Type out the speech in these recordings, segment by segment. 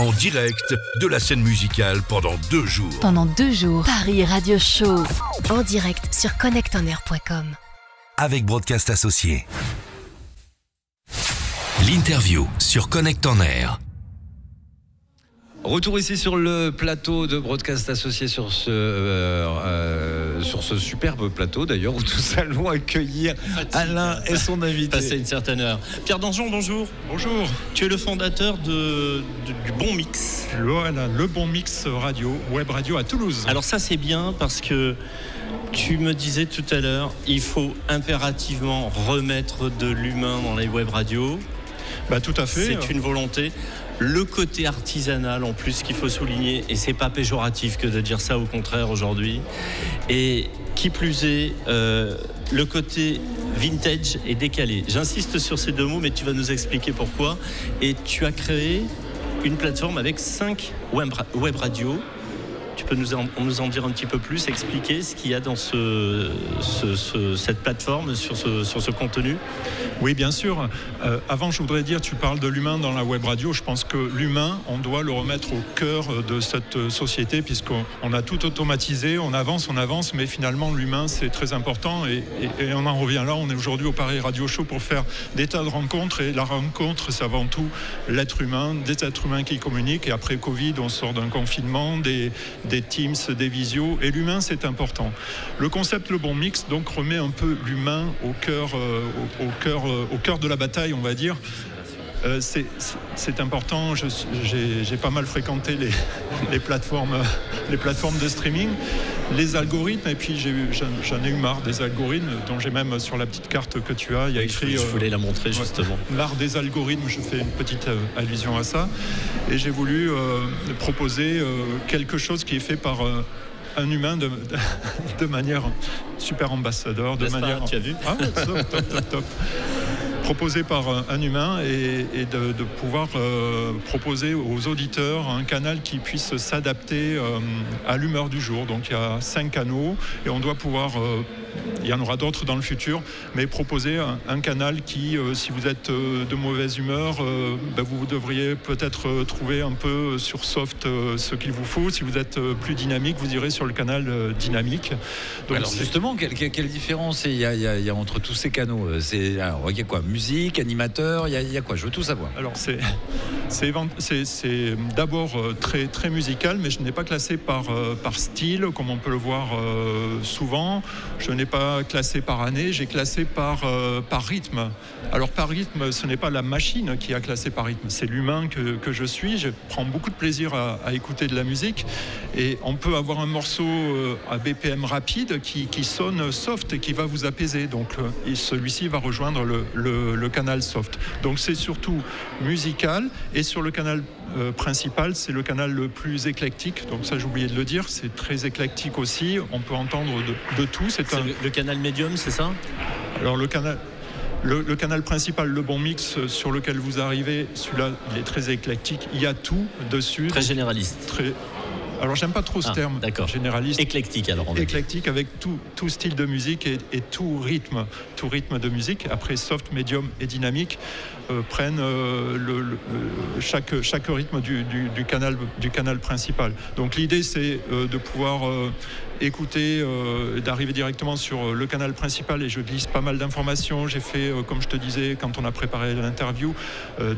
en direct de la scène musicale pendant 2 jours. Pendant 2 jours, Paris Radio Show, en direct sur connectonair.com. Avec Broadcast Associés. L'interview sur Connect en Air. Retour ici sur le plateau de Broadcast Associés, sur ce superbe plateau d'ailleurs, où nous allons accueillir Alain et son invité. Passé une certaine heure. Pierre Danjon, bonjour. Bonjour. Tu es le fondateur du Bon Mix. Voilà, le Bon Mix radio, web radio à Toulouse. Alors ça c'est bien parce que tu me disais tout à l'heure, il faut impérativement remettre de l'humain dans les web radios. Tout à fait. C'est une volonté. Le côté artisanal en plus qu'il faut souligner, et c'est pas péjoratif que de dire ça, au contraire aujourd'hui. Et qui plus est, le côté vintage et décalé. J'insiste sur ces 2 mots, mais tu vas nous expliquer pourquoi. Et tu as créé une plateforme avec 5 web radios. Tu peux nous en dire un petit peu plus, expliquer ce qu'il y a dans cette plateforme, sur ce contenu? Oui, bien sûr. Avant, je voudrais dire, tu parles de l'humain dans la web radio. Je pense que l'humain, on doit le remettre au cœur de cette société, puisqu'on a tout automatisé, on avance, mais finalement, l'humain, c'est très important. Et on en revient là. On est aujourd'hui au Paris Radio Show pour faire des tas de rencontres. Et la rencontre, c'est avant tout l'être humain, des êtres humains qui communiquent. Et après Covid, on sort d'un confinement, des Teams, des visios, et l'humain c'est important. Le concept Le Bon Mix donc remet un peu l'humain au cœur de la bataille, on va dire. C'est important. J'ai pas mal fréquenté les plateformes de streaming, les algorithmes, et puis j'en ai eu marre des algorithmes, dont j'ai même sur la petite carte que tu as, il y a écrit. Je voulais la montrer justement. L'art des algorithmes, je fais une petite allusion à ça, et j'ai voulu proposer quelque chose qui est fait par un humain de manière super ambassadeur, de manière. Tu as vu? Ah, top. Proposé par un humain, et de pouvoir proposer aux auditeurs un canal qui puisse s'adapter à l'humeur du jour. Donc il y a 5 canaux, et on doit pouvoir, il y en aura d'autres dans le futur, mais proposer un canal qui, si vous êtes de mauvaise humeur, vous devriez peut-être trouver un peu sur Soft ce qu'il vous faut. Si vous êtes plus dynamique, vous irez sur le canal dynamique. Donc, alors justement, quelle différence il y a entre tous ces canaux? Alors, il y a quoi? Musique, animateur, il y a quoi? Je veux tout savoir. Alors c'est d'abord très, très musical, mais je n'ai pas classé par style, comme on peut le voir souvent. Je n'ai pas classé par année, j'ai classé par rythme. Alors par rythme, ce n'est pas la machine qui a classé par rythme, c'est l'humain que je suis. Je prends beaucoup de plaisir à écouter de la musique, et on peut avoir un morceau à BPM rapide qui sonne soft et qui va vous apaiser. Donc celui-ci va rejoindre le canal soft. Donc c'est surtout musical, et sur le canal principal, c'est le canal le plus éclectique. Donc ça, j'ai oublié de le dire, c'est très éclectique aussi. On peut entendre de tout. C'est le canal médium, c'est ça? Alors le canal principal, le Bon Mix, sur lequel vous arrivez, celui-là, il est très éclectique. Il y a tout dessus. Très généraliste. Alors j'aime pas trop ce terme, généraliste. Éclectique alors. Éclectique, avec tout style de musique et tout rythme de musique. Après, soft, médium et dynamique prennent chaque rythme du canal principal. Donc l'idée, c'est de pouvoir écouter, d'arriver directement sur le canal principal, et je glisse pas mal d'informations. J'ai fait, comme je te disais quand on a préparé l'interview,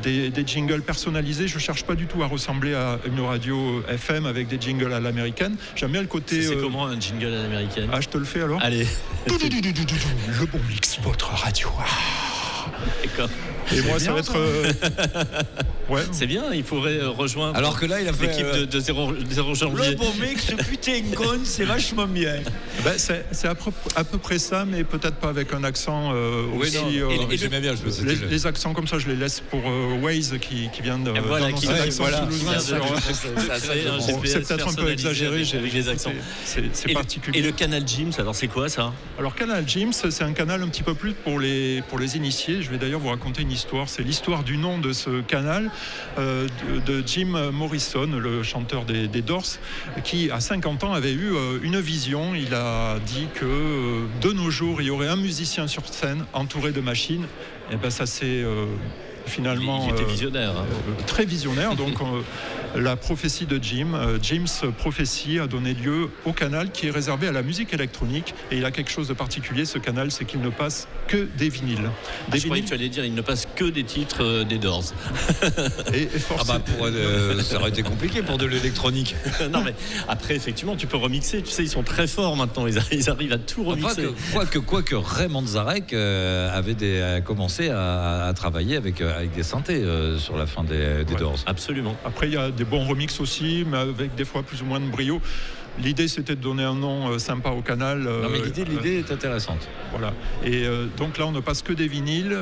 des jingles personnalisés. Je cherche pas du tout à ressembler à une radio FM avec des jingles à l'américaine. J'aime bien le côté... C'est comment un jingle à l'américaine? Ah, je te le fais alors. Allez. Le Bon Mix, votre radio. D'accord. Et moi, ça va être... Ouais. C'est bien, il pourrait rejoindre. Alors que là, il a fait l'équipe de 0 janvier. Le Bon Mix, putain, c'est vachement bien. C'est à peu près ça, mais peut-être pas avec un accent aussi. J'aimais bien. Les accents comme ça, je les laisse pour Waze qui vient de. Voilà, qui l'accent toulousain. C'est peut-être un peu exagéré. Avec les accents. C'est particulier. Et le canal James, alors c'est quoi ça? Alors Canal James, c'est un canal un petit peu plus pour les initiés. Je vais d'ailleurs vous raconter une histoire. C'est l'histoire du nom de ce canal de Jim Morrison, le chanteur des Doors, qui à 50 ans avait eu une vision. Il a dit que de nos jours, il y aurait un musicien sur scène entouré de machines. Et ben ça c'est finalement il était visionnaire, très visionnaire. Donc la prophétie de Jim. Jim's Prophecy a donné lieu au canal qui est réservé à la musique électronique. Et il a quelque chose de particulier, ce canal, c'est qu'il ne passe que des vinyles. Je croyais que tu allais dire il ne passe que des titres des Doors. Et ça aurait été compliqué pour de l'électronique. Non mais après effectivement tu peux remixer, tu sais ils sont très forts maintenant, ils arrivent à tout remixer. Quoique Raymond Zarek avait commencé à travailler avec des synthés sur la fin des Doors. Absolument. Après il y a des bons remixes aussi, mais avec des fois plus ou moins de brio. L'idée, c'était de donner un nom sympa au canal. Non, mais l'idée est intéressante. Voilà. Et donc là, on ne passe que des vinyles.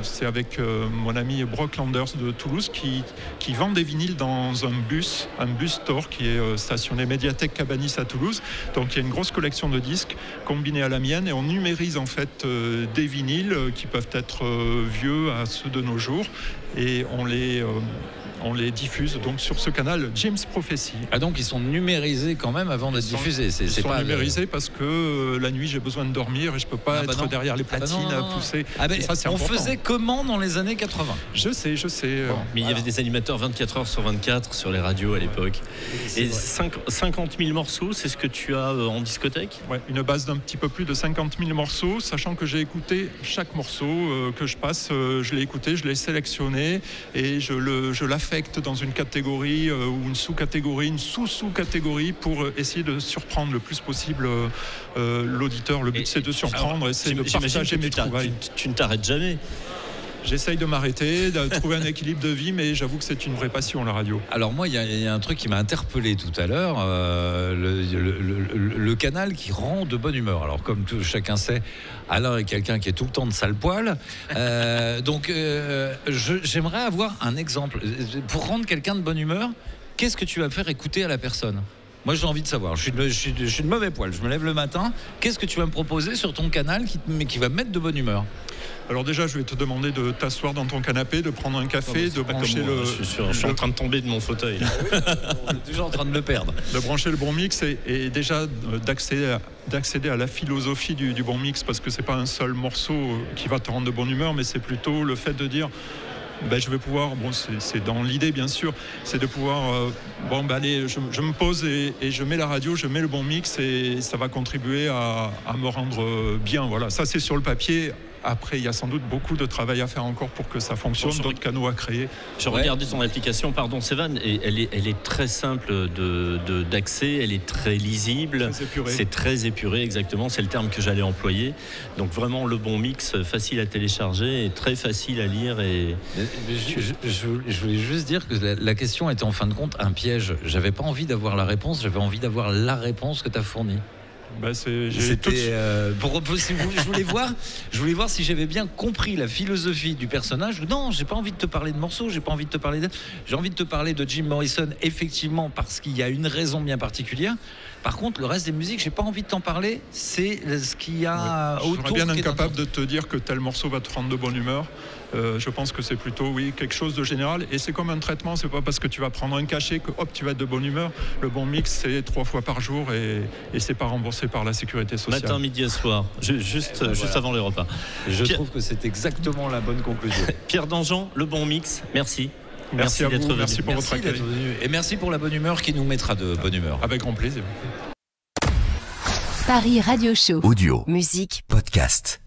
C'est avec mon ami Brock Landers de Toulouse qui vend des vinyles dans un bus store qui est stationné Médiathèque Cabanis à Toulouse. Donc il y a une grosse collection de disques combinés à la mienne et on numérise en fait des vinyles qui peuvent être vieux à ceux de nos jours et on les diffuse donc sur ce canal Jim's Prophecy. Ah donc ils sont numérisés quand même avant d'être diffusés. Ils sont numérisés parce que la nuit j'ai besoin de dormir et je peux pas être derrière les platines à pousser. Ça, c'est important. Faisait comment dans les années 80 ? Je sais. Bon, mais il y avait des animateurs 24 heures sur 24 sur les radios à l'époque. Et 50 000 morceaux, c'est ce que tu as en discothèque ? Ouais, une base d'un petit peu plus de 50 000 morceaux, sachant que j'ai écouté chaque morceau que je passe, je l'ai écouté, je l'ai sélectionné et je l'affecte dans une catégorie ou une sous-catégorie, une sous-catégorie pour essayer de surprendre le plus possible l'auditeur. Le but c'est de surprendre et c'est de partager mes trouvailles. Tu ne t'arrêtes jamais. J'essaye de m'arrêter, de trouver un équilibre de vie, mais j'avoue que c'est une vraie passion, la radio. Alors moi, il y a un truc qui m'a interpellé tout à l'heure, le canal qui rend de bonne humeur. Alors comme chacun sait, Alain est quelqu'un qui est tout le temps de sale poil. Donc j'aimerais avoir un exemple. Pour rendre quelqu'un de bonne humeur, qu'est-ce que tu vas faire écouter à la personne ? Moi, j'ai envie de savoir. Je suis de mauvais poil. Je me lève le matin. Qu'est-ce que tu vas me proposer sur ton canal qui va me metêtre de bonne humeur ? Alors déjà, je vais te demander de t'asseoir dans ton canapé, de prendre un café, de brancher le... Je suis en train de tomber de mon fauteuil. On est déjà en train de le perdre. De brancher le bon mix et déjà d'accéder à la philosophie du bon mix, parce que c'est pas un seul morceau qui va te rendre de bonne humeur, mais c'est plutôt le fait de dire... je vais pouvoir, c'est dans l'idée bien sûr, c'est de pouvoir, allez, je me pose et je mets la radio, je mets le bon mix et ça va contribuer à me rendre bien. Voilà, ça c'est sur le papier. Après, il y a sans doute beaucoup de travail à faire encore pour que ça fonctionne, d'autres canaux à créer. Je regardais ton application, pardon Sévan, et elle est très simple d'accès, elle est très lisible, c'est très épuré, exactement, c'est le terme que j'allais employer. Donc vraiment le bon mix, facile à télécharger et très facile à lire. Je voulais juste dire que la question était en fin de compte un piège. J'avais pas envie d'avoir la réponse, j'avais envie d'avoir la réponse que tu as fournie. Je voulais voir si j'avais bien compris la philosophie du personnage. Non, j'ai pas envie de te parler de morceaux, j'ai pas envie de te parler j'ai envie de te parler de Jim Morrison, effectivement, parce qu'il y a une raison bien particulière. Par contre, le reste des musiques, j'ai pas envie de t'en parler. C'est ce qu'il y a autour. Je serais bien incapable de te dire que tel morceau va te rendre de bonne humeur. Je pense que c'est plutôt quelque chose de général et c'est comme un traitement, c'est pas parce que tu vas prendre un cachet que hop tu vas être de bonne humeur. Le bon mix c'est 3 fois par jour et c'est pas remboursé par la sécurité sociale. Matin, midi et soir, juste avant les repas. Je trouve que c'est exactement la bonne conclusion. Pierre Danjean, le bon mix, merci. Merci à vous, d'être merci pour votre accueil. Et merci pour la bonne humeur qui nous mettra de bonne humeur. Avec grand plaisir. Paris Radio Show. Audio. Musique. Podcast.